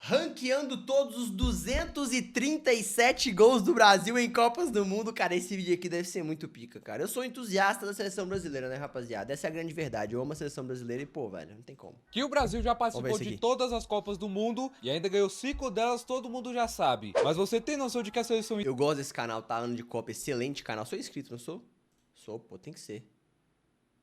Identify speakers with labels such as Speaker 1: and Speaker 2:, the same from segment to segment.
Speaker 1: Ranqueando todos os 237 gols do Brasil em Copas do Mundo. Cara, esse vídeo aqui deve ser muito pica, cara. Eu sou entusiasta da seleção brasileira, né, rapaziada? Essa é a grande verdade. Eu amo a seleção brasileira e, pô, velho, não tem como.
Speaker 2: Que o Brasil já participou de todas as Copas do Mundo e ainda ganhou 5 delas, todo mundo já sabe. Mas você tem noção de que a seleção...
Speaker 1: Eu gosto desse canal, tá? Ano de Copa, excelente canal. Sou inscrito, não sou? Sou, pô, tem que ser.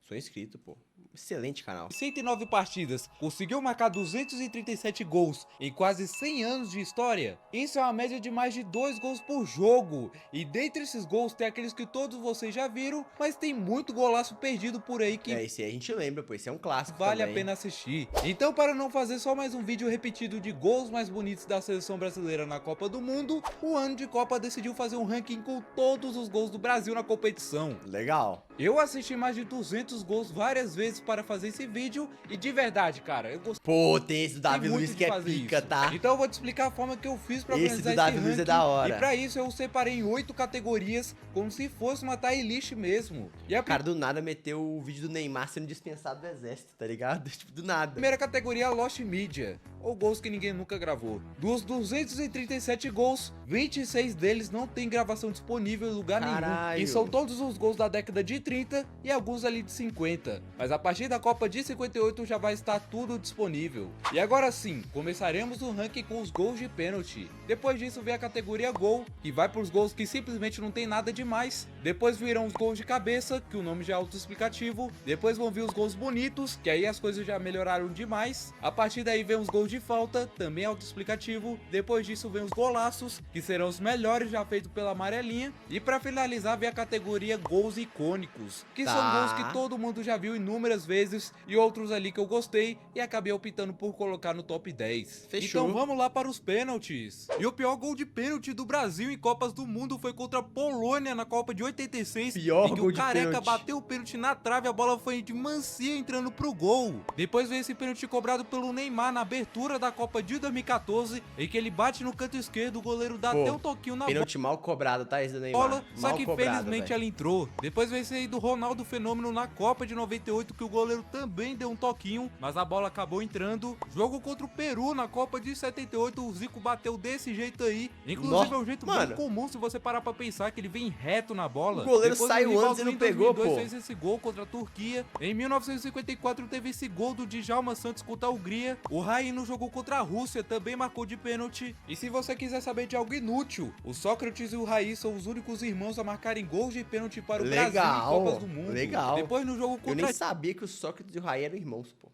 Speaker 1: Sou inscrito, pô. Excelente canal.
Speaker 2: 109 partidas, conseguiu marcar 237 gols em quase 100 anos de história. Isso é uma média de mais de 2 gols por jogo. E dentre esses gols tem aqueles que todos vocês já viram, mas tem muito golaço perdido por aí que...
Speaker 1: esse aí a gente lembra, pô. Esse é um clássico
Speaker 2: vale
Speaker 1: também.
Speaker 2: a pena assistir. Então, para não fazer só mais um vídeo repetido de gols mais bonitos da seleção brasileira na Copa do Mundo, o Ano de Copa decidiu fazer um ranking com todos os gols do Brasil na competição.
Speaker 1: Legal.
Speaker 2: Eu assisti mais de 200 gols várias vezes para fazer esse vídeo e de verdade, cara, eu gostei.
Speaker 1: Pô, tem esse do Davi Luiz que é pica, tá?
Speaker 2: Então eu vou te explicar a forma que eu fiz pra
Speaker 1: esse
Speaker 2: organizar
Speaker 1: do Davi Luiz é da hora.
Speaker 2: E pra isso eu separei em 8 categorias, como se fosse uma tier list mesmo. E a
Speaker 1: cara do nada meteu o vídeo do Neymar sendo dispensado do exército, tá ligado? Tipo, do nada.
Speaker 2: Primeira categoria, Lost Media, ou gols que ninguém nunca gravou. Dos 237 gols, 26 deles não tem gravação disponível em lugar nenhum. E são todos os gols da década de 30 e alguns ali de 50. Mas a partir da Copa de 58 já vai estar tudo disponível. E agora sim, começaremos o ranking com os gols de pênalti. Depois disso vem a categoria gol, que vai para os gols que simplesmente não tem nada demais. Depois virão os gols de cabeça, que o nome já é autoexplicativo. Depois vão vir os gols bonitos, que aí as coisas já melhoraram demais. A partir daí vem os gols de falta, também autoexplicativo. Depois disso vem os golaços, que serão os melhores já feitos pela amarelinha. E para finalizar vem a categoria gols icônicos, que são gols que todo mundo já viu inúmeras vezes e outros ali que eu gostei e acabei optando por colocar no top 10.
Speaker 1: Fechou.
Speaker 2: Então vamos lá para os pênaltis. E o pior gol de pênalti do Brasil em Copas do Mundo foi contra a Polônia na Copa de 86,
Speaker 1: pior
Speaker 2: em que
Speaker 1: gol
Speaker 2: o
Speaker 1: de
Speaker 2: Careca
Speaker 1: pênalti.
Speaker 2: bateu o pênalti na trave e a bola foi de mansia entrando pro gol. Depois veio esse pênalti cobrado pelo Neymar na abertura da Copa de 2014, em que ele bate no canto esquerdo, o goleiro dá até um toquinho na bola.
Speaker 1: Pênalti mal cobrado, tá? Esse do Neymar.
Speaker 2: Só que felizmente ela entrou. Depois veio esse aí do Ronaldo Fenômeno na Copa de 98, que o goleiro também deu um toquinho, mas a bola acabou entrando. Jogo contra o Peru na Copa de 78, o Zico bateu desse jeito aí. Inclusive é um jeito bem comum se você parar pra pensar, que ele vem reto na bola.
Speaker 1: O goleiro
Speaker 2: depois,
Speaker 1: saiu antes e não pegou, pô.
Speaker 2: fez esse gol contra a Turquia. Em 1954 teve esse gol do Djalma Santos contra a Hungria. O Raí no jogo contra a Rússia também marcou de pênalti. E se você quiser saber de algo inútil, o Sócrates e o Raí são os únicos irmãos a marcarem gols de pênalti para o Brasil em Copas do Mundo.
Speaker 1: Legal.
Speaker 2: Depois no jogo contra...
Speaker 1: Eu nem sabia que o Sócrates e o Raí eram irmãos, pô.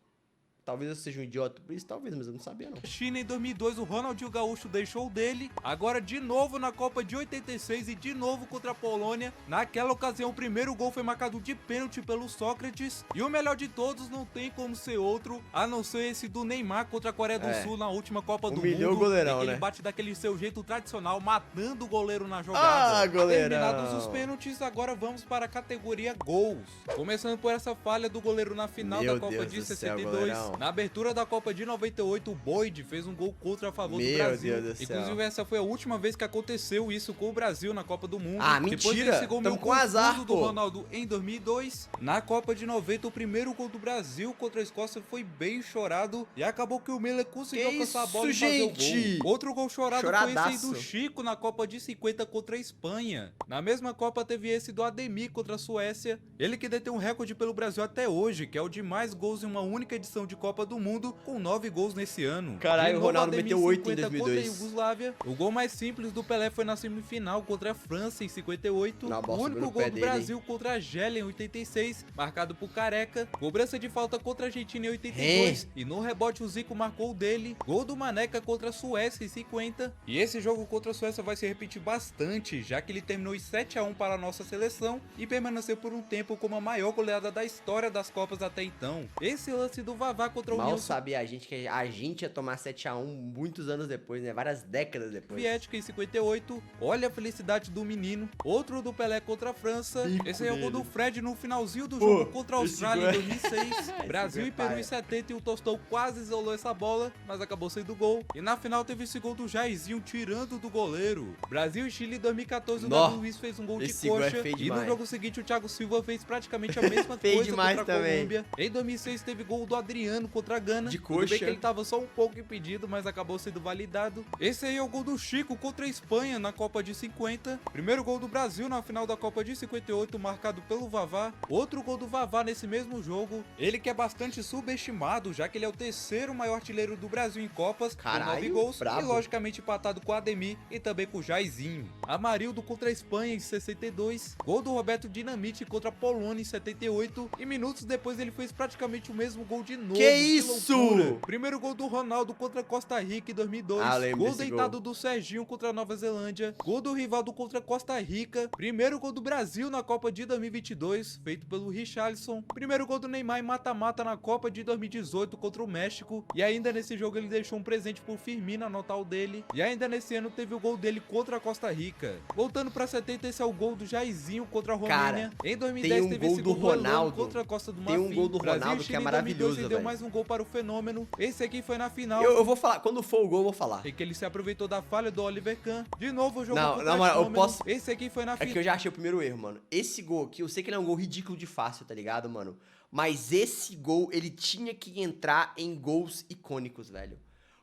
Speaker 1: Talvez eu seja um idiota por isso, talvez, mas eu não sabia não.
Speaker 2: China em 2002, o Ronaldinho Gaúcho deixou dele. Agora de novo na Copa de 86 e de novo contra a Polônia. Naquela ocasião o primeiro gol foi marcado de pênalti pelo Sócrates. E o melhor de todos não tem como ser outro, a não ser esse do Neymar contra a Coreia do Sul na última Copa do Mundo.
Speaker 1: Humilhou o goleirão,
Speaker 2: Ele bate daquele seu jeito tradicional, matando o goleiro na jogada.
Speaker 1: Ah, goleirão!
Speaker 2: Terminados os pênaltis, agora vamos para a categoria gols. Começando por essa falha do goleiro na final da Copa de 62. Na abertura da Copa de 98, o Boyd fez um gol contra a favor do Brasil. Inclusive, essa foi a última vez que aconteceu isso com o Brasil na Copa do Mundo.
Speaker 1: Ah, mentira!
Speaker 2: Depois desse gol meio
Speaker 1: com azar,
Speaker 2: do Ronaldo em 2002. Na Copa de 90, o primeiro gol do Brasil contra a Escócia foi bem chorado e acabou que o Miller conseguiu alcançar a bola e fazer o gol. Outro gol chorado foi esse aí do Chico na Copa de 50 contra a Espanha. Na mesma Copa teve esse do Ademir contra a Suécia. Ele que detém um recorde pelo Brasil até hoje, que é o de mais gols em uma única edição de Copa do Mundo, com 9 gols nesse ano.
Speaker 1: Caralho, o Ronaldo meteu 8 em 2002.
Speaker 2: Iugoslávia. O gol mais simples do Pelé foi na semifinal contra a França em 58. O único gol do Brasil contra a Argélia em 86, marcado por Careca. Cobrança de falta contra a Argentina em 82. E no rebote o Zico marcou o dele. Gol do Maneca contra a Suécia em 50. E esse jogo contra a Suécia vai se repetir bastante, já que ele terminou em 7-1 para a nossa seleção e permaneceu por um tempo como a maior goleada da história das Copas até então. Esse lance do Vavá contra o
Speaker 1: Mal sabia a gente que a gente ia tomar 7-1 muitos anos depois, né? Várias décadas depois.
Speaker 2: Soviética em 58. Olha a felicidade do menino. Outro do Pelé contra a França. Esse aí é o gol do Fred no finalzinho do jogo contra a Austrália em 2006. Brasil e Peru em 70 e o Tostão quase isolou essa bola, mas acabou sendo gol. E na final teve esse gol do Jairzinho tirando do goleiro. Brasil e Chile em 2014, o Davi Luiz fez um gol de coxa. E no jogo seguinte o Thiago Silva fez praticamente a mesma coisa contra a Colômbia. Em 2006 teve gol do Adriano jogando contra a Gana.
Speaker 1: De
Speaker 2: Tudo bem
Speaker 1: coxa.
Speaker 2: que ele tava só um pouco impedido, mas acabou sendo validado. Esse aí é o gol do Chico contra a Espanha na Copa de 50. Primeiro gol do Brasil na final da Copa de 58, marcado pelo Vavá. Outro gol do Vavá nesse mesmo jogo. Ele que é bastante subestimado, já que ele é o terceiro maior artilheiro do Brasil em Copas, com 9 gols.
Speaker 1: Brabo.
Speaker 2: E logicamente empatado com o Ademir e também com o Jairzinho. Amarildo contra a Espanha em 62. Gol do Roberto Dinamite contra a Polônia em 78. E minutos depois ele fez praticamente o mesmo gol de novo.
Speaker 1: Que isso?
Speaker 2: Loucura. Primeiro gol do Ronaldo contra Costa Rica em 2002.
Speaker 1: Lembro
Speaker 2: Gol
Speaker 1: desse
Speaker 2: deitado do Serginho contra a Nova Zelândia. Gol do Rivaldo contra Costa Rica. Primeiro gol do Brasil na Copa de 2022, feito pelo Richarlison. Primeiro gol do Neymar em mata-mata na Copa de 2018 contra o México. E ainda nesse jogo ele deixou um presente pro Firmino anotar o dele. E ainda nesse ano teve o gol dele contra a Costa Rica. Voltando pra 70, esse é o gol do Jairzinho contra a Romênia. Em 2010 teve esse gol do Ronaldo contra a Costa do Marfim.
Speaker 1: Tem um gol do Ronaldo que é maravilhoso, velho.
Speaker 2: Deu mais um gol para o Fenômeno. Esse aqui foi na final.
Speaker 1: Eu vou falar, quando for o gol eu vou falar.
Speaker 2: E que ele se aproveitou da falha do Oliver Kahn. De novo o jogo
Speaker 1: contra o eu posso...
Speaker 2: Esse aqui foi na final.
Speaker 1: É que eu já achei o primeiro erro, mano. Esse gol aqui, eu sei que ele é um gol ridículo de fácil, tá ligado, mano? Mas esse gol, ele tinha que entrar em gols icônicos, velho.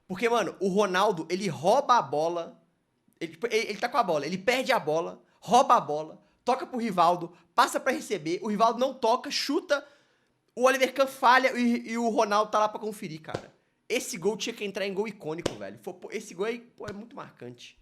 Speaker 1: Porque, mano, o Ronaldo, ele rouba a bola. Ele tá com a bola, ele perde a bola, rouba a bola, toca pro Rivaldo, passa pra receber, o Rivaldo não toca, chuta, o Oliver Kahn falha e o Ronaldo tá lá pra conferir, cara. Esse gol tinha que entrar em gol icônico, velho. Esse gol aí, pô, é muito marcante.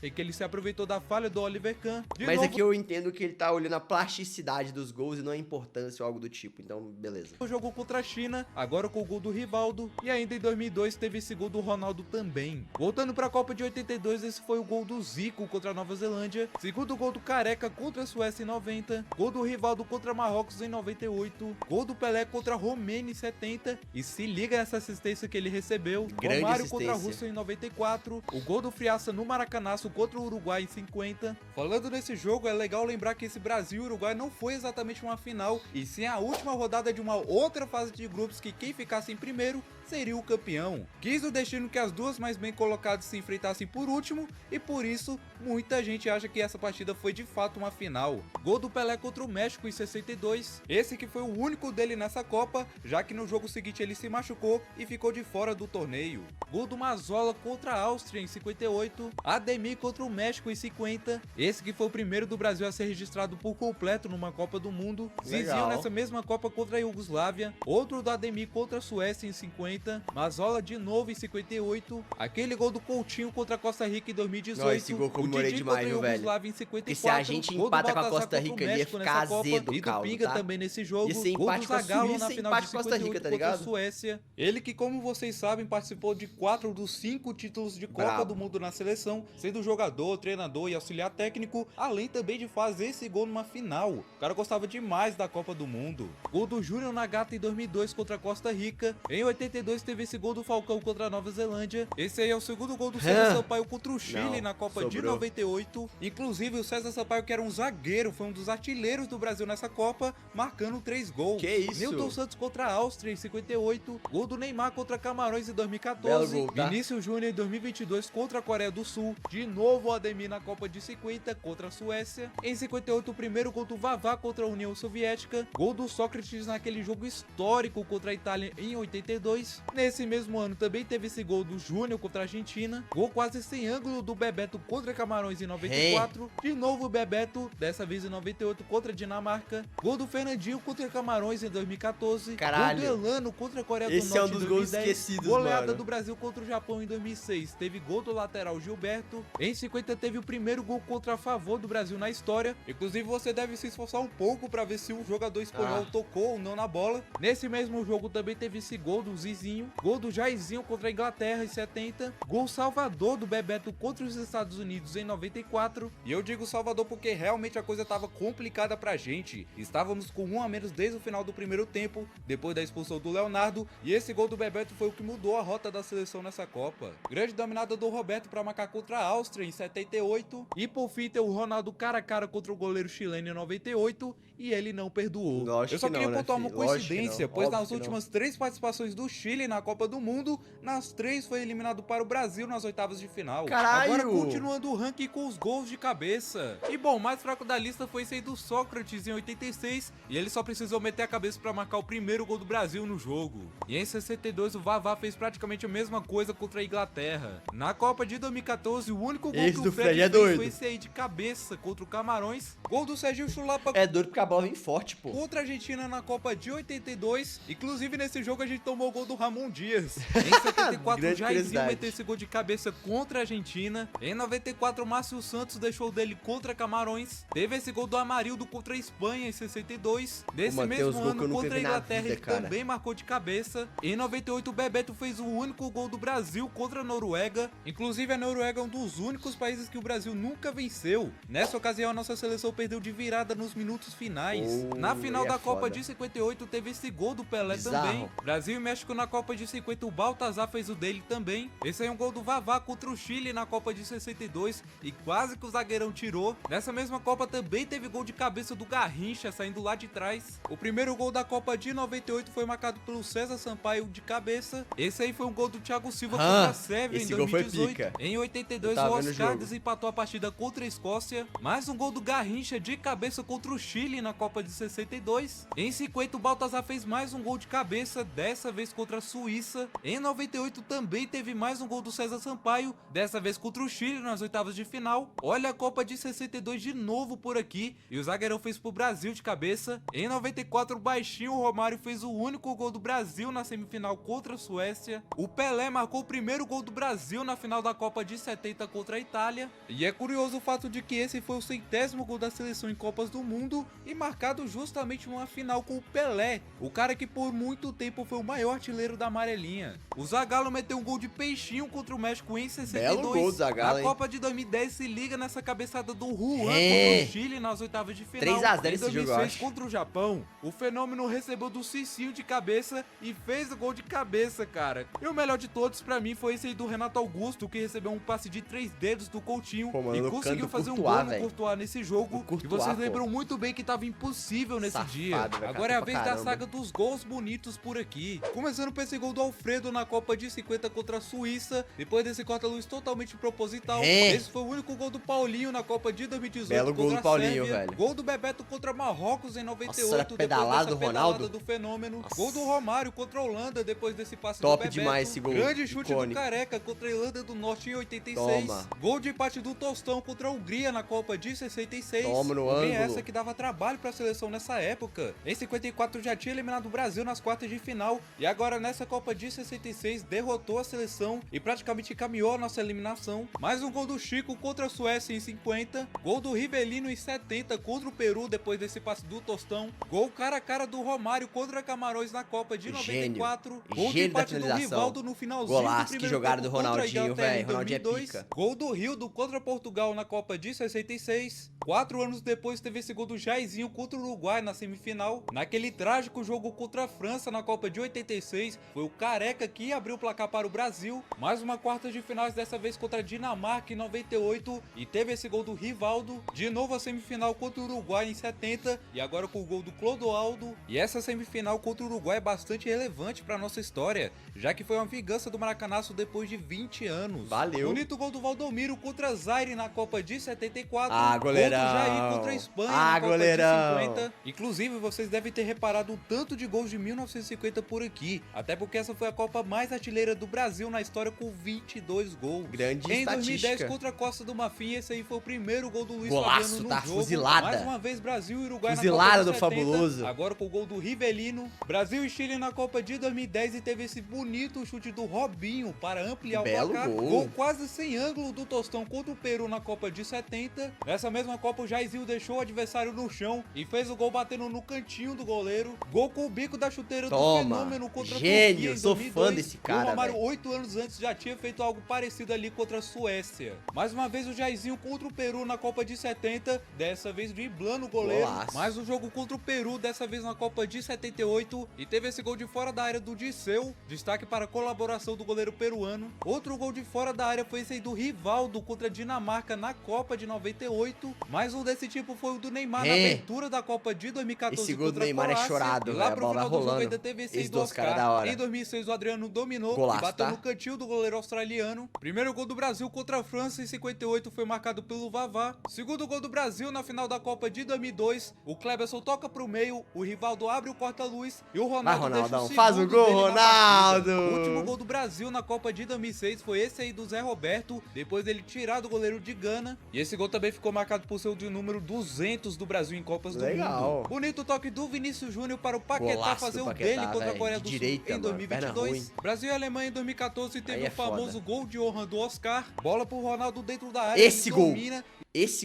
Speaker 2: E que ele se aproveitou da falha do Oliver Kahn.
Speaker 1: Mas aqui eu entendo que ele tá olhando a plasticidade dos gols e não a importância ou algo do tipo, então beleza.
Speaker 2: O jogo contra a China, agora com o gol do Rivaldo, e ainda em 2002 teve esse gol do Ronaldo também. Voltando pra Copa de 82, esse foi o gol do Zico contra a Nova Zelândia, segundo gol do Careca contra a Suécia em 90, gol do Rivaldo contra Marrocos em 98, gol do Pelé contra a Romênia em 70, e se liga nessa assistência que ele recebeu, Romário contra a Rússia em 94, o gol do Friaça no Maracanã contra o Uruguai em 50. Falando nesse jogo, é legal lembrar que esse Brasil e Uruguai não foi exatamente uma final, e sim a última rodada de uma outra fase de grupos que quem ficasse em primeiro seria o campeão. Quis o destino que as duas mais bem colocadas se enfrentassem por último, e por isso muita gente acha que essa partida foi de fato uma final. Gol do Pelé contra o México em 62, esse que foi o único dele nessa Copa, já que no jogo seguinte ele se machucou e ficou de fora do torneio. Gol do Mazzola contra a Áustria em 58, Ademir contra o México em 50, esse que foi o primeiro do Brasil a ser registrado por completo numa Copa do Mundo, Zizinho nessa mesma Copa contra a Iugoslávia, outro do Ademir contra a Suécia em 50, Mazzola de novo em 58, aquele gol do Coutinho contra a Costa Rica em 2018,
Speaker 1: não, esse gol comemorei demais, viu, velho?
Speaker 2: Em 54,
Speaker 1: porque se a gente empata com a Costa Rica, ele ia ficar azedo,
Speaker 2: e do Pinga
Speaker 1: tá?
Speaker 2: também nesse jogo,
Speaker 1: ia ser
Speaker 2: gol do Zagallo na final de 58
Speaker 1: Costa Rica, tá ligado?
Speaker 2: contra a Suécia, ele que, como vocês sabem, participou de 4 dos 5 títulos de Copa do Mundo na seleção, sendo jogador, treinador e auxiliar técnico, além também de fazer esse gol numa final. O cara gostava demais da Copa do Mundo. Gol do Júnior Nagata em 2002 contra a Costa Rica. Em 82 teve esse gol do Falcão contra a Nova Zelândia. Esse aí é o segundo gol do César Sampaio contra o Chile na Copa de 98. Inclusive o César Sampaio, que era um zagueiro, foi um dos artilheiros do Brasil nessa Copa, marcando 3 gols.
Speaker 1: Que isso?
Speaker 2: Newton Santos contra a Áustria em 58. Gol do Neymar contra Camarões em 2014.
Speaker 1: Gol, tá?
Speaker 2: Vinícius Júnior em 2022 contra a Coreia do Sul. De novo o Ademir na Copa de 50 contra a Suécia. Em 58 o primeiro gol do Vavá contra a União Soviética. Gol do Sócrates naquele jogo histórico contra a Itália em 82. Nesse mesmo ano também teve esse gol do Júnior contra a Argentina. Gol quase sem ângulo do Bebeto contra Camarões em 94. De novo o Bebeto, dessa vez em 98 contra a Dinamarca. Gol do Fernandinho contra Camarões em 2014.
Speaker 1: Caralho.
Speaker 2: Gol do Elano contra a Coreia do Norte
Speaker 1: esse é um dos
Speaker 2: em
Speaker 1: gols
Speaker 2: 2010.
Speaker 1: esquecidos,
Speaker 2: Goleada
Speaker 1: mano.
Speaker 2: do Brasil contra o Japão em 2006. Teve gol do lateral Gilberto. Em 50 teve o primeiro gol contra a favor do Brasil na história. Inclusive você deve se esforçar um pouco para ver se o jogador espanhol tocou ou não na bola. Nesse mesmo jogo também teve esse gol do Zizinho. Gol do Jairzinho contra a Inglaterra em 70. Gol salvador do Bebeto contra os Estados Unidos em 94. E eu digo salvador porque realmente a coisa tava complicada pra gente. Estávamos com 1 a menos desde o final do primeiro tempo, depois da expulsão do Leonardo, e esse gol do Bebeto foi o que mudou a rota da seleção nessa Copa. Grande dominada do Roberto para marcar contra a Áustria em 78, e por fim tem o Ronaldo cara a cara contra o goleiro chileno em 98, e ele não perdoou.
Speaker 1: Lógico
Speaker 2: eu só
Speaker 1: que
Speaker 2: queria
Speaker 1: não,
Speaker 2: pontuar
Speaker 1: né,
Speaker 2: uma
Speaker 1: filho? Lógico
Speaker 2: coincidência,
Speaker 1: que não.
Speaker 2: pois
Speaker 1: Óbvio
Speaker 2: nas
Speaker 1: que
Speaker 2: últimas 3 participações do Chile Chile na Copa do Mundo, nas 3 foi eliminado para o Brasil nas oitavas de final.
Speaker 1: Caralho!
Speaker 2: Agora continuando o ranking com os gols de cabeça. E bom, o mais fraco da lista foi esse aí do Sócrates em 86, e ele só precisou meter a cabeça para marcar o primeiro gol do Brasil no jogo. E em 62 o Vavá fez praticamente a mesma coisa contra a Inglaterra. Na Copa de 2014, o único gol que o Fred fez foi esse aí de cabeça contra o Camarões. Gol do Serginho Chulapa.
Speaker 1: É doido porque a bola vem forte, pô.
Speaker 2: Contra a Argentina na Copa de 82. Inclusive nesse jogo a gente tomou o gol do Ramon Dias. Em 74 o Jairzinho meteu esse gol de cabeça contra a Argentina. Em 94 o Márcio Santos deixou dele contra Camarões. Teve esse gol do Amarildo contra a Espanha em 62. Nesse mesmo ano contra a Inglaterra ele também marcou de cabeça. Em 98 o Bebeto fez o único gol do Brasil contra a Noruega. Inclusive a Noruega é um dos únicos países que o Brasil nunca venceu. Nessa ocasião a nossa seleção perdeu de virada nos minutos finais. Na final da Copa de 58 teve esse gol do Pelé também. Brasil e México na Copa de 50 o Baltazar fez o dele também. Esse aí é um gol do Vavá contra o Chile na Copa de 62 e quase que o zagueirão tirou. Nessa mesma Copa também teve gol de cabeça do Garrincha saindo lá de trás. O primeiro gol da Copa de 98 foi marcado pelo César Sampaio de cabeça. Esse aí foi um gol do Thiago Silva contra a Sérvia em 2018. Em 82 o Oscar desempatou a partida contra a Escócia. Mais um gol do Garrincha de cabeça contra o Chile na Copa de 62. Em 50 o Baltazar fez mais um gol de cabeça, dessa vez contra a Suíça. Em 98 também teve mais um gol do César Sampaio, dessa vez contra o Chile nas oitavas de final. Olha a Copa de 62 de novo por aqui, e o zagueirão fez pro Brasil de cabeça. Em 94 o baixinho Romário fez o único gol do Brasil na semifinal contra a Suécia. O Pelé marcou o primeiro gol do Brasil na final da Copa de 70 contra a Itália. E é curioso o fato de que esse foi o 100º gol da seleção em Copas do Mundo, e marcado justamente numa final com o Pelé, o cara que por muito tempo foi o maior artilheiro da amarelinha. O Zagallo meteu um gol de peixinho contra o México em 62.
Speaker 1: Belo gol do Zagallo,
Speaker 2: na Copa de 2010 se liga nessa cabeçada do Juan contra o Chile nas oitavas de final.
Speaker 1: 3-0
Speaker 2: em
Speaker 1: esse jogo,
Speaker 2: 2006 contra o Japão, o Fenômeno recebeu do Cicinho de cabeça e fez o gol de cabeça, cara. E o melhor de todos pra mim foi esse aí do Renato Augusto, que recebeu um passe de 3 dedos do Coutinho e conseguiu fazer um gol no Courtois nesse jogo. E vocês lembram muito bem que tava impossível nesse dia. Agora é a vez da saga dos gols bonitos por aqui. Começando por esse gol do Alfredo na Copa de 50 contra a Suíça. Depois desse corta-luz totalmente proposital. Esse foi o único gol do Paulinho na Copa de 2018
Speaker 1: Belo gol do Paulinho, velho.
Speaker 2: Gol do Bebeto contra Marrocos em 98.
Speaker 1: Nossa, pedalada do Ronaldo.
Speaker 2: Do Fenômeno. Nossa. Gol do Romário contra a Holanda depois desse passe
Speaker 1: top
Speaker 2: do Bebeto.
Speaker 1: Demais esse gol.
Speaker 2: Grande chute icônico do Careca contra a Irlanda do Norte em 86. Toma. Gol de empate do Tostão contra a Hungria na Copa de 66.
Speaker 1: Toma no ângulo.
Speaker 2: Essa que dava trabalho pra seleção nessa época. Em 54 já tinha eliminado o Brasil nas quartas de final e agora nessa Copa de 66 derrotou a seleção e praticamente caminhou a nossa eliminação. Mais um gol do Chico contra a Suécia em 50. Gol do Rivelino em 70 contra o Peru depois desse passe do Tostão. Gol cara a cara do Romário contra Camarões na Copa de 94. Gol de empate do Rivaldo no finalzinho.
Speaker 1: Golaço, do primeiro que jogada do Ronaldinho, velho. Ronaldinho é pica.
Speaker 2: Gol do Rildo contra Portugal na Copa de 66. 4 anos depois teve esse gol do Jairzinho contra o Uruguai na semifinal. Naquele trágico jogo contra a França na Copa de 86, foi o Careca que abriu o placar para o Brasil. Mais uma quarta de finais, dessa vez contra a Dinamarca em 98, e teve esse gol do Rivaldo. De novo a semifinal contra o Uruguai em 70, e agora com o gol do Clodoaldo. E essa semifinal contra o Uruguai é bastante relevante para nossa história, já que foi uma vingança do Maracanaço depois de 20 anos.
Speaker 1: Valeu.
Speaker 2: Bonito gol do Valdomiro contra Zaire na Copa de 74.
Speaker 1: Goleirão.
Speaker 2: Gol do Jair contra a Espanha na Copa de 50. Inclusive, vocês devem ter reparado o tanto de gols de 1950 por aqui, até porque essa foi a Copa mais artilheira do Brasil na história, com 22 gols.
Speaker 1: Grande
Speaker 2: em
Speaker 1: estatística.
Speaker 2: 2010 contra a Costa do Marfim, esse aí foi o primeiro gol do Luiz
Speaker 1: Golaço,
Speaker 2: Fabiano no
Speaker 1: tá
Speaker 2: jogo.
Speaker 1: fuzilada.
Speaker 2: Mais uma vez Brasil e Uruguai
Speaker 1: fuzilada
Speaker 2: na Copa
Speaker 1: do
Speaker 2: de 70,
Speaker 1: Fabuloso.
Speaker 2: agora com o gol do Rivelino. Brasil e Chile na Copa de 2010 e teve esse bonito chute do Robinho para ampliar o placar. Gol quase sem ângulo do Tostão contra o Peru na Copa de 70. Nessa mesma Copa o Jairzinho deixou o adversário no chão e fez o gol batendo no cantinho do goleiro. Gol com o bico da chuteira do Fenômeno contra a Turquia em 2002.
Speaker 1: Sou fã desse cara,
Speaker 2: o Romário, 8 anos antes, já tinha feito algo parecido ali contra a Suécia. Mais uma vez o Jairzinho contra o Peru na Copa de 70, dessa vez driblando o goleiro. Mais um jogo contra o Peru, dessa vez na Copa de 78, e teve esse gol de fora da área do Disseu, destaque para a colaboração do goleiro peruano. Outro gol de fora da área foi esse aí do Rivaldo contra a Dinamarca na Copa de 98. Mais um desse tipo foi o do Neymar na abertura da Copa de 2014.
Speaker 1: Esse gol do Neymar é chorado,
Speaker 2: e lá
Speaker 1: véio,
Speaker 2: pro final do jogo ainda teve esse aí do Oscar.
Speaker 1: hora.
Speaker 2: Em 2006, o Adriano dominou
Speaker 1: Golaço,
Speaker 2: e bateu
Speaker 1: tá?
Speaker 2: no cantil do goleiro australiano. Primeiro gol do Brasil contra a França em 58 foi marcado pelo Vavá. Segundo gol do Brasil na final da Copa de 2002, o Cleberson toca pro meio, o Rivaldo abre o corta-luz e o Ronaldo deixa o segundo
Speaker 1: faz o gol,
Speaker 2: dele na
Speaker 1: Ronaldo!
Speaker 2: partida. O último gol do Brasil na Copa de 2006 foi esse aí do Zé Roberto, depois dele tirar do goleiro de Gana. E esse gol também ficou marcado por ser o de número 200 do Brasil em Copas do Mundo. Bonito toque do Vinícius Júnior para o Paquetá
Speaker 1: Golaço
Speaker 2: fazer o
Speaker 1: Paquetá,
Speaker 2: dele contra a Coreia do
Speaker 1: direita,
Speaker 2: Sul em 2022. Brasil e Alemanha em 2014 teve o famoso gol de honra do Oscar. Bola pro Ronaldo dentro da área.
Speaker 1: Esse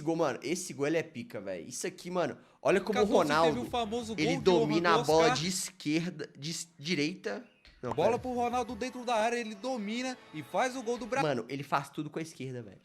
Speaker 1: gol, mano, esse gol ele é pica, velho. Isso aqui, mano, olha como o Ronaldo, ele domina a bola de esquerda, de direita. Não,
Speaker 2: bola pro Ronaldo dentro da área, ele domina e faz o gol do Brasil.
Speaker 1: Mano, ele faz tudo com a esquerda, velho.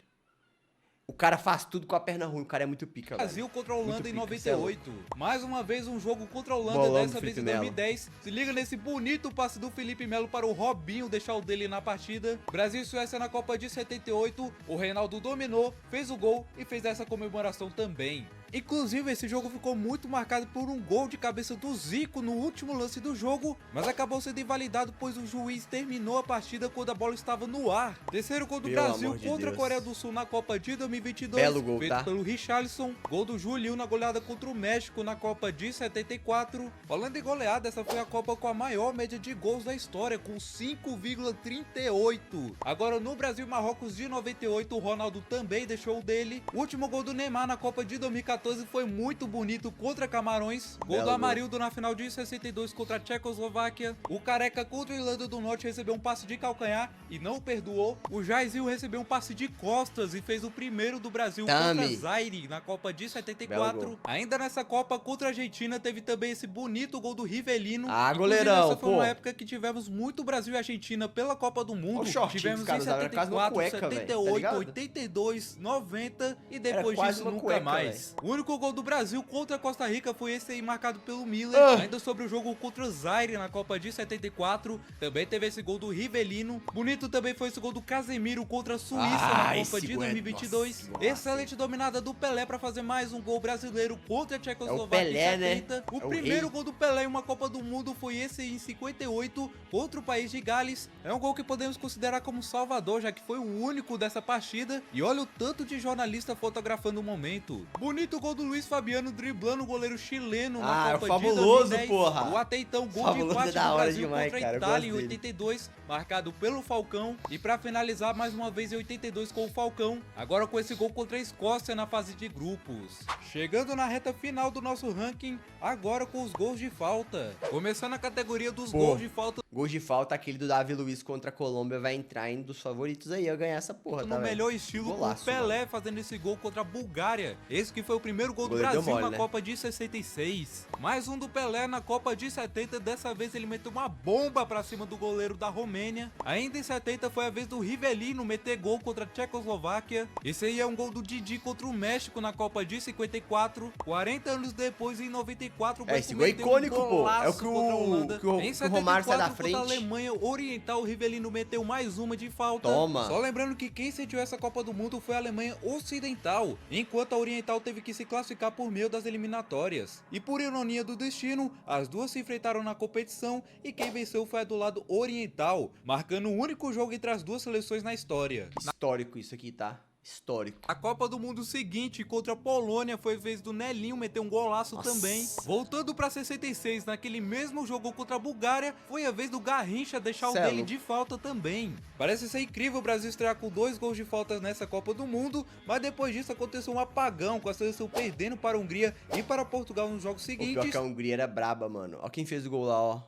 Speaker 1: O cara faz tudo com a perna ruim, o cara é muito pica,
Speaker 2: Brasil
Speaker 1: velho.
Speaker 2: contra a Holanda em 98. Mais uma vez um jogo contra a Holanda,
Speaker 1: Bolão
Speaker 2: dessa vez em 2010. Se liga nesse bonito passe do Felipe Melo para o Robinho deixar o dele na partida. Brasil e Suécia na Copa de 78. O Reinaldo dominou, fez o gol e fez essa comemoração também. Inclusive, esse jogo ficou muito marcado por um gol de cabeça do Zico no último lance do jogo, mas acabou sendo invalidado pois o juiz terminou a partida quando a bola estava no ar. Terceiro gol do Brasil contra a Coreia do Sul na Copa de 2022,
Speaker 1: belo gol,
Speaker 2: feito pelo Richarlison. Gol do Julinho na goleada contra o México na Copa de 74. Falando em goleada, essa foi a Copa com a maior média de gols da história, com 5,38. Agora no Brasil e Marrocos de 98, o Ronaldo também deixou o dele. O último gol do Neymar na Copa de 2014 foi muito bonito contra Camarões. Gol do Amarildo na final de 62 contra a Tchecoslováquia. O Careca contra a Irlanda do Norte recebeu um passe de calcanhar e não perdoou. O Jairzinho recebeu um passe de costas e fez o primeiro do Brasil contra Zaire na Copa de 74. Ainda nessa Copa contra a Argentina teve também esse bonito gol do Rivelino.
Speaker 1: Goleirão,
Speaker 2: essa foi uma época que tivemos muito Brasil e Argentina pela Copa do Mundo. Tivemos em 74, 78, 82, 90 e depois disso nunca mais. O único gol do Brasil contra a Costa Rica foi esse aí marcado pelo Miller. Ainda sobre o jogo contra o Zaire na Copa de 74, também teve esse gol do Rivelino. Bonito também foi esse gol do Casemiro contra a Suíça na Copa de 2022. Excelente dominada do Pelé para fazer mais um gol brasileiro contra a Tchecoslováquia em 70. Né? O primeiro gol do Pelé em uma Copa do Mundo foi esse aí em 58 contra o país de Gales. É um gol que podemos considerar como salvador, já que foi o único dessa partida. E olha o tanto de jornalista fotografando o momento. Bonito gol do Luiz Fabiano driblando o goleiro chileno na Copa de 2010.
Speaker 1: Porra.
Speaker 2: O até então gol de empate do Brasil contra a Itália em 82, marcado pelo Falcão. E para finalizar mais uma vez em 82 com o Falcão, agora com esse gol contra a Escócia na fase de grupos. Chegando na reta final do nosso ranking, agora com os gols de falta. Começando a categoria dos gols de falta.
Speaker 1: Gols de falta, aquele do Davi Luiz contra a Colômbia vai entrar em dos favoritos aí a ganhar essa porra, tá?
Speaker 2: No melhor estilo, o Pelé fazendo esse gol contra a Bulgária. Esse que foi o primeiro gol do Brasil na Copa de 66. Mais um do Pelé na Copa de 70, dessa vez ele meteu uma bomba pra cima do goleiro da Romênia. Ainda em 70 foi a vez do Rivelino meter gol contra a Tchecoslováquia. Esse aí é um gol do Didi contra o México na Copa de 54. 40 anos depois, em 94,
Speaker 1: esse gol é icônico, pô. É o que o Romário sai da frente.
Speaker 2: Contra a Alemanha Oriental, o Rivelino meteu mais uma de falta.
Speaker 1: Toma.
Speaker 2: Só lembrando que quem sediou essa Copa do Mundo foi a Alemanha Ocidental, enquanto a Oriental teve que se classificar por meio das eliminatórias. E por ironia do destino, as duas se enfrentaram na competição e quem venceu foi a do lado oriental, marcando o único jogo entre as duas seleções na história.
Speaker 1: Histórico isso aqui, tá? Histórico.
Speaker 2: A Copa do Mundo seguinte contra a Polônia foi a vez do Nelinho meter um golaço também. Voltando pra 66, naquele mesmo jogo contra a Bulgária, foi a vez do Garrincha deixar o dele de falta também. Parece ser incrível o Brasil estrear com 2 gols de falta nessa Copa do Mundo, mas depois disso aconteceu um apagão, com a seleção perdendo para a Hungria e para Portugal nos jogos seguintes.
Speaker 1: O pior que a Hungria era braba, mano. Ó quem fez o gol lá, ó.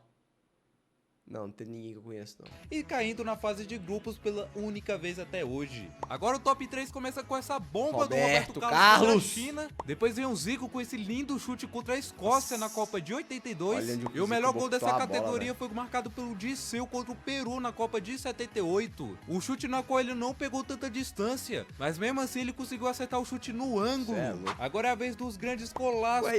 Speaker 1: Não tem ninguém que eu conheço, não.
Speaker 2: E caindo na fase de grupos pela única vez até hoje. Agora o top 3 começa com essa bomba do Roberto Carlos contra a China. Depois vem o Zico com esse lindo chute contra a Escócia na Copa de 82. E o melhor gol dessa categoria foi marcado pelo Disseu contra o Peru na Copa de 78. O chute na qual ele não pegou tanta distância, mas mesmo assim ele conseguiu acertar o chute no ângulo. Agora é a vez dos grandes colaços.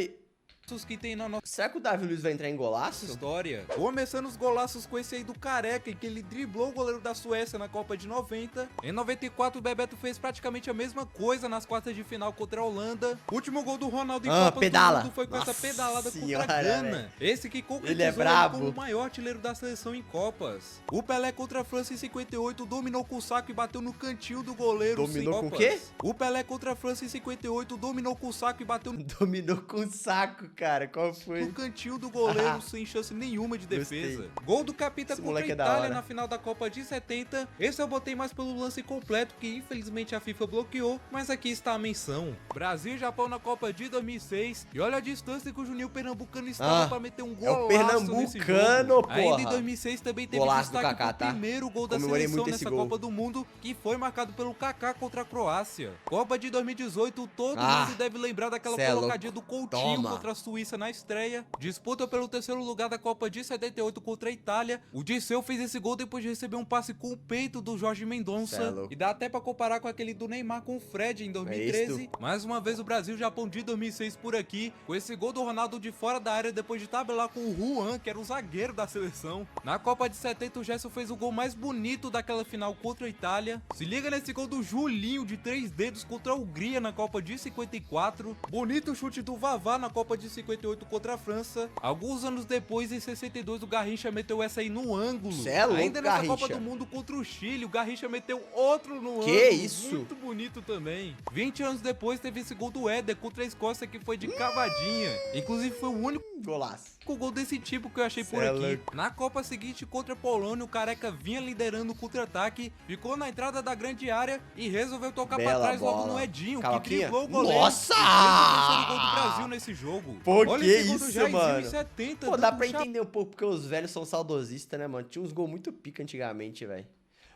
Speaker 2: que tem na nossa
Speaker 1: Será que o Davi Luiz vai entrar em golaço?
Speaker 2: história. Começando os golaços com esse aí do Careca, em que ele driblou o goleiro da Suécia na Copa de 90. Em 94, o Bebeto fez praticamente a mesma coisa nas quartas de final contra a Holanda. O último gol do Ronaldo em Copa do Mundo foi com essa pedalada contra a Gana. Esse que concretizou ele como o maior artilheiro da seleção em Copas. O Pelé contra a França em 58 dominou com o saco e bateu no cantinho do goleiro.
Speaker 1: Dominou com o quê?
Speaker 2: O Pelé contra a França em 58 dominou com o saco e bateu no...
Speaker 1: Dominou com o saco, cara. Qual foi?
Speaker 2: No cantinho do goleiro, sem chance nenhuma de defesa. Gostei. Gol do Capita contra a Itália na final da Copa de 70. Esse eu botei mais pelo lance completo, que infelizmente a FIFA bloqueou, mas aqui está a menção. Brasil e Japão na Copa de 2006. E olha a distância que o Juninho Pernambucano estava pra meter um golaço nesse jogo. Ainda em 2006 também teve destaque Kaká, pro primeiro gol da seleção nessa Copa do Mundo, que foi marcado pelo Kaká contra a Croácia. Copa de 2018, todo mundo deve lembrar daquela colocadinha do Coutinho contra a Suíça na estreia. Disputa pelo terceiro lugar da Copa de 78 contra a Itália. O Disseu fez esse gol depois de receber um passe com o peito do Jorge Mendonça. E dá até pra comparar com aquele do Neymar com o Fred em 2013. Mais uma vez o Brasil e Japão de 2006 por aqui, com esse gol do Ronaldo de fora da área depois de tabelar com o Juan, que era o zagueiro da seleção. Na Copa de 70 o Gerson fez o gol mais bonito daquela final contra a Itália. Se liga nesse gol do Julinho de 3 dedos contra a Hungria na Copa de 54. Bonito chute do Vavá na Copa de 58 contra a França. Alguns anos depois, em 62, o Garrincha meteu essa aí no ângulo. Ainda nessa Garrincha. Copa do Mundo contra o Chile, o Garrincha meteu outro no ângulo. Que isso? Muito bonito também. 20 anos depois, teve esse gol do Éder contra a Escócia, que foi de cavadinha. Inclusive, foi o único
Speaker 1: golaço.
Speaker 2: O gol desse tipo que eu achei por aqui. Na Copa seguinte contra a Polônia, o Careca vinha liderando o contra-ataque, ficou na entrada da grande área e resolveu tocar pra trás logo no Edinho, que driblou o goleiro.
Speaker 1: Nossa!
Speaker 2: E fez o terceiro gol do Brasil nesse jogo.
Speaker 1: Pô, olha que esse gol
Speaker 2: isso,
Speaker 1: mano.
Speaker 2: 70,
Speaker 1: pô, dá pra entender um pouco, porque os velhos são saudosistas, né, mano? Tinha uns gols muito pica antigamente, velho.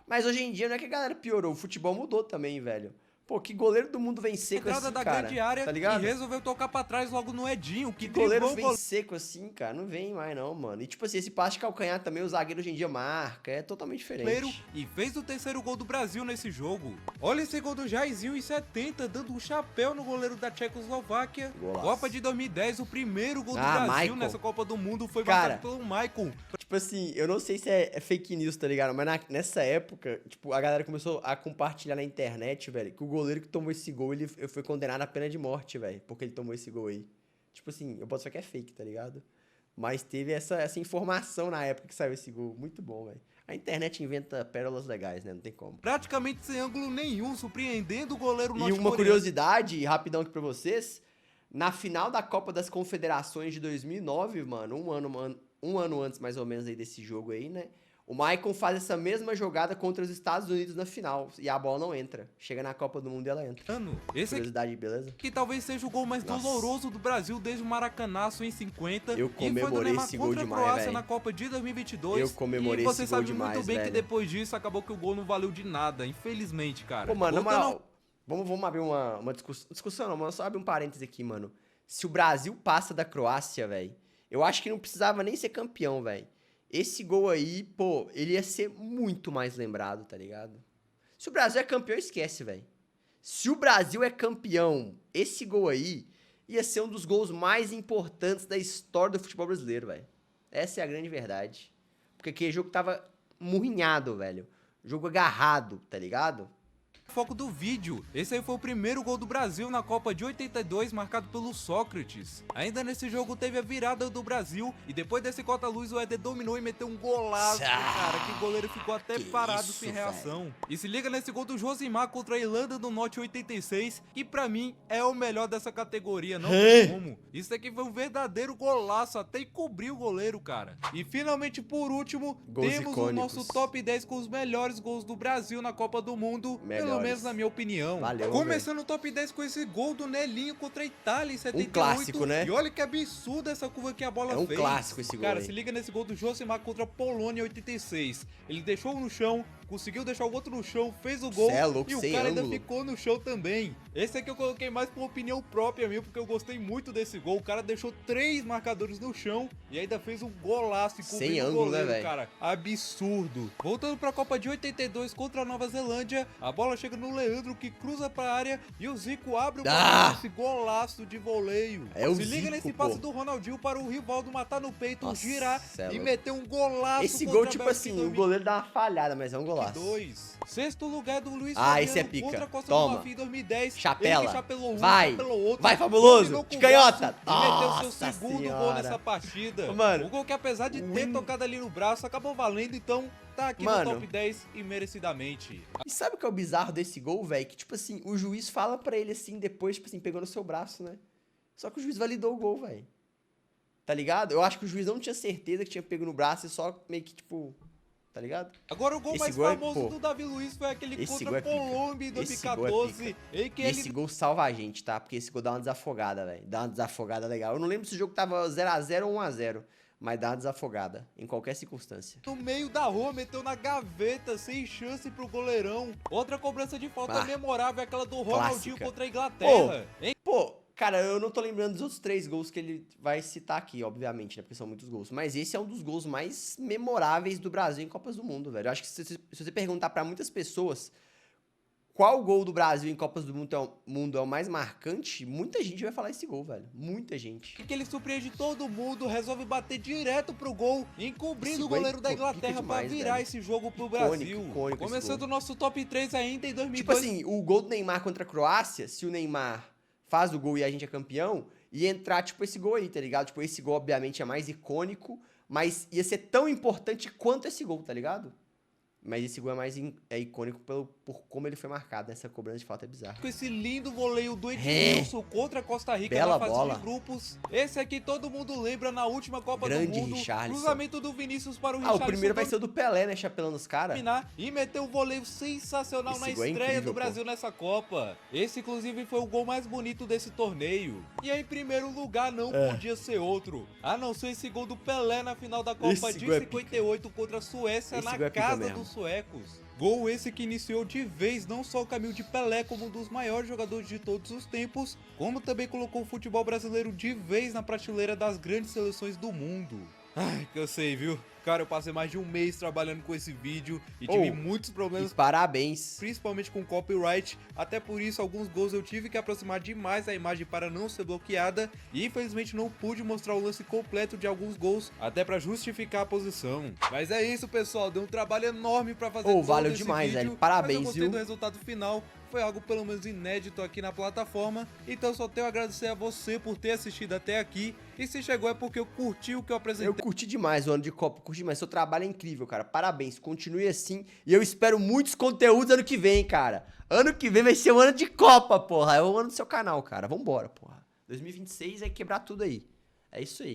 Speaker 1: Mas hoje em dia não é que a galera piorou, o futebol mudou também, velho. Pô, que goleiro do mundo vem seco assim, cara, grande área, tá ligado?
Speaker 2: E resolveu tocar pra trás logo no Edinho, que
Speaker 1: goleiro vem seco assim, cara, não vem mais não, mano. E tipo assim, esse passe de calcanhar também, o zagueiro hoje em dia marca, é totalmente diferente.
Speaker 2: E fez o terceiro gol do Brasil nesse jogo. Olha esse gol do Jairzinho em 70, dando um chapéu no goleiro da Tchecoslováquia.
Speaker 1: Golaço.
Speaker 2: Copa de 2010, o primeiro gol do Brasil nessa Copa do Mundo foi marcado pelo Maicon.
Speaker 1: Tipo assim, eu não sei se é fake news, tá ligado? Mas nessa época, tipo, a galera começou a compartilhar na internet, velho, que o goleiro que tomou esse gol, ele foi condenado à pena de morte, velho, porque ele tomou esse gol aí. Tipo assim, eu posso falar que é fake, tá ligado? Mas teve essa informação na época que saiu esse gol. Muito bom, velho. A internet inventa pérolas legais, né? Não tem como.
Speaker 2: Praticamente sem ângulo nenhum, surpreendendo o goleiro norte-coreano.
Speaker 1: E uma curiosidade, rapidão aqui pra vocês. Na final da Copa das Confederações de 2009, mano, um ano antes mais ou menos aí desse jogo aí, né? O Maicon faz essa mesma jogada contra os Estados Unidos na final. E a bola não entra. Chega na Copa do Mundo e ela entra.
Speaker 2: Esse
Speaker 1: curiosidade, beleza?
Speaker 2: Que talvez seja o gol mais doloroso do Brasil desde o Maracanaço em 50.
Speaker 1: Eu comemorei esse gol demais, velho.
Speaker 2: Na Copa de 2022.
Speaker 1: Eu comemorei esse gol demais, velho.
Speaker 2: E você sabe muito bem que depois disso acabou que o gol não valeu de nada. Infelizmente, cara.
Speaker 1: Pô, mano, vamos abrir uma discussão, não, mano. Só abrir um parênteses aqui, mano. Se o Brasil passa da Croácia, velho, eu acho que não precisava nem ser campeão, velho. Esse gol aí, pô, ele ia ser muito mais lembrado, tá ligado? Se o Brasil é campeão, esquece, velho. Se o Brasil é campeão, esse gol aí ia ser um dos gols mais importantes da história do futebol brasileiro, velho. Essa é a grande verdade. Porque aquele jogo tava murrinhado, velho. Jogo agarrado, tá ligado?
Speaker 2: Foco do vídeo. Esse aí foi o primeiro gol do Brasil na Copa de 82, marcado pelo Sócrates. Ainda nesse jogo teve a virada do Brasil e depois desse corta-luz o Éder dominou e meteu um golaço, cara, que o goleiro ficou até parado sem reação. Véio. E se liga nesse gol do Josimar contra a Irlanda do Norte 86, que pra mim é o melhor dessa categoria, não tem como. Isso aqui foi um verdadeiro golaço, até cobriu o goleiro, cara. E finalmente, por último, temos o nosso top 10 com os melhores gols do Brasil na Copa do Mundo. Pelo menos na minha opinião.
Speaker 1: Valeu,
Speaker 2: começando o top 10 com esse gol do Nelinho contra a Itália em 78.
Speaker 1: Um clássico, né?
Speaker 2: E olha que absurdo essa curva que a bola fez.
Speaker 1: É um clássico esse gol.
Speaker 2: Cara, se liga nesse gol do Josimar contra a Polônia em 86. Ele deixou no chão, conseguiu deixar o outro no chão, fez o gol.
Speaker 1: Cê é louco,
Speaker 2: e o cara ainda ficou no chão também. Esse aqui eu coloquei mais por opinião própria minha, porque eu gostei muito desse gol. O cara deixou 3 marcadores no chão e ainda fez um golaço e cobriu o goleiro, né, cara? Absurdo. Voltando pra Copa de 82 contra a Nova Zelândia, a bola chega no Leandro, que cruza pra área e o Zico abre o placar esse golaço de voleio. Se liga nesse passe do Ronaldinho para o Rivaldo matar no peito, girar e meter um golaço.
Speaker 1: Esse gol, tipo assim, o goleiro dá uma falhada, mas é um golaço.
Speaker 2: 2. Sexto lugar do Luiz
Speaker 1: Fabiano esse é pica.
Speaker 2: Contra a Costa
Speaker 1: Toma.
Speaker 2: do Marfim em 2010.
Speaker 1: Chapela.
Speaker 2: Chapelou um,
Speaker 1: vai.
Speaker 2: chapelou outro.
Speaker 1: Vai, fabuloso. De canhota.
Speaker 2: E meteu seu segundo gol nessa partida.
Speaker 1: Mano,
Speaker 2: o gol que, apesar de ter tocado ali no braço, acabou valendo, então tá aqui no top 10 e merecidamente.
Speaker 1: E sabe o que é o bizarro desse gol, velho? Que, tipo assim, o juiz fala pra ele assim, depois, tipo assim, pegou no seu braço, né? Só que o juiz validou o gol, velho. Tá ligado? Eu acho que o juiz não tinha certeza que tinha pego no braço e só meio que, tipo... Tá ligado?
Speaker 2: Agora o gol mais famoso do Davi Luiz foi aquele contra a Colômbia em 2014.
Speaker 1: Esse gol salva a gente, tá? Porque esse gol dá uma desafogada, velho. Dá uma desafogada legal. Eu não lembro se o jogo tava 0x0 ou 1x0. Mas dá uma desafogada, em qualquer circunstância.
Speaker 2: No meio da rua, meteu na gaveta, sem chance pro goleirão. Outra cobrança de falta memorável é aquela do Ronaldinho contra a Inglaterra.
Speaker 1: Cara, eu não tô lembrando dos outros 3 gols que ele vai citar aqui, obviamente, né? Porque são muitos gols. Mas esse é um dos gols mais memoráveis do Brasil em Copas do Mundo, velho. Eu acho que se você perguntar pra muitas pessoas qual gol do Brasil em Copas do Mundo é o mais marcante, muita gente vai falar esse gol, velho. Muita gente.
Speaker 2: Que ele surpreende todo mundo, resolve bater direto pro gol, encobrindo o goleiro da Inglaterra pra virar esse jogo pro Brasil.
Speaker 1: Icônico
Speaker 2: Começando o nosso top 3 ainda em 2002.
Speaker 1: Tipo assim, o gol do Neymar contra a Croácia, se o Neymar faz o gol e a gente é campeão, ia entrar, tipo, esse gol aí, tá ligado? Tipo, esse gol, obviamente, é mais icônico, mas ia ser tão importante quanto esse gol, tá ligado? Mas esse gol é mais icônico por como ele foi marcado. Essa cobrança de falta é bizarra.
Speaker 2: Com esse lindo voleio do Edilson contra a Costa Rica
Speaker 1: na
Speaker 2: fase de grupos. Esse aqui todo mundo lembra na última Copa do Mundo. Cruzamento do Vinícius para o Richarlison.
Speaker 1: O primeiro vai ser o do Pelé, né? Chapelando os caras.
Speaker 2: E meteu um voleio sensacional na estreia do Brasil nessa Copa. Esse, inclusive, foi o gol mais bonito desse torneio. E aí, em primeiro lugar, não podia ser outro. A não ser esse gol do Pelé na final da Copa de 58 contra a Suécia na casa dos suecos. Gol esse que iniciou de vez não só o caminho de Pelé como um dos maiores jogadores de todos os tempos, como também colocou o futebol brasileiro de vez na prateleira das grandes seleções do mundo. Ai, cansei, viu? Cara, eu passei mais de um mês trabalhando com esse vídeo e tive muitos problemas.
Speaker 1: Parabéns.
Speaker 2: Principalmente com copyright. Até por isso, alguns gols eu tive que aproximar demais a imagem para não ser bloqueada. E infelizmente não pude mostrar o lance completo de alguns gols, até para justificar a posição. Mas é isso, pessoal. Deu um trabalho enorme para fazer todo
Speaker 1: valeu
Speaker 2: esse
Speaker 1: demais,
Speaker 2: vídeo.
Speaker 1: velho. Parabéns,
Speaker 2: mas eu gostei do resultado final. Foi algo pelo menos inédito aqui na plataforma. Então só tenho a agradecer a você por ter assistido até aqui. E se chegou é porque eu curti o que eu apresentei.
Speaker 1: Eu curti demais o ano de Copa, curti demais. Seu trabalho é incrível, cara. Parabéns, continue assim. E eu espero muitos conteúdos ano que vem, cara. Ano que vem vai ser o ano de Copa, porra. É o ano do seu canal, cara. Vambora, porra. 2026 é quebrar tudo aí. É isso aí.